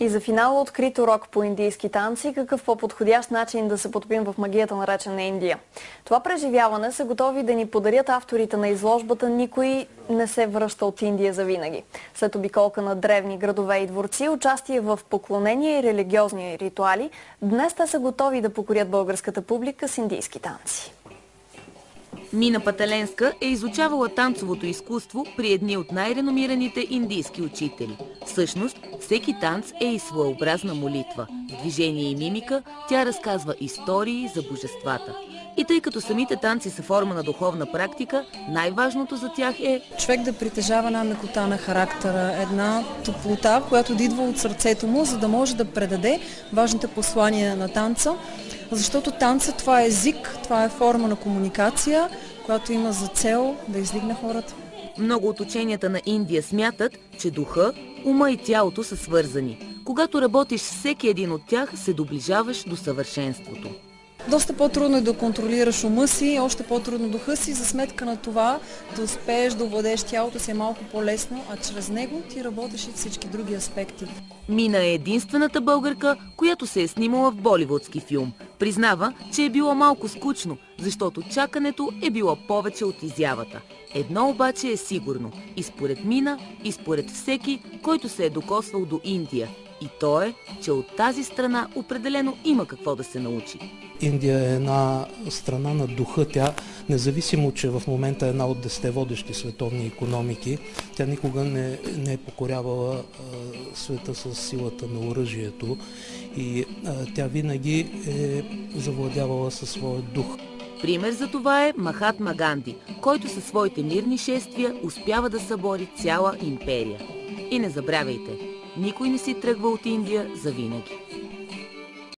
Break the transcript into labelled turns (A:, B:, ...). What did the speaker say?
A: И за финал открит урок по индийски танци, какъв по-подходящ начин да се потопим в магията наречена Индия. Това преживяване са готови да ни подарят авторите на изложбата "Никой не се връща от Индия завинаги". След обиколка на древни градове и дворци, участие в поклонения и религиозни ритуали, днес те са готови да покорят българската публика с индийски танци.
B: Мина Пателенска е изучавала танцовото изкуство при едни от най-реномираните индийски учители. Всъщност, всеки танц е и своеобразна молитва. В движение и мимика тя разказва истории за божествата. И тъй като самите танци са форма на духовна практика, най-важното за тях е
C: човек да притежава една мекота на характера, една топлота, която да идва от сърцето му, за да може да предаде важните послания на танца. Защото танцът това е език, това е форма на комуникация, която има за цел да издигне хората.
B: Много от ученията на Индия смятат, че духа, ума и тялото са свързани. Когато работиш с всеки един от тях, се доближаваш до съвършенството.
C: Доста по-трудно е да контролираш ума си, още по-трудно духа си, за сметка на това да успееш да овладееш тялото си е малко по-лесно, а чрез него ти работиш и всички други аспекти.
B: Мина е единствената българка, която се е снимала в боливудски филм. Признава, че е било малко скучно, защото чакането е било повече от изявата. Едно обаче е сигурно – и според Мина, и според всеки, който се е докосвал до Индия. И то е, че от тази страна определено има какво да се научи.
D: Индия е една страна на духа. Тя, независимо, че в момента е една от 10 водещи световни икономики, тя никога не е покорявала света с силата на оръжието и тя винаги е завладявала със своя дух.
B: Пример за това е Махатма Ганди, който със своите мирни шествия успява да събори цяла империя. И не забравяйте, никой не си тръгва от Индия завинаги.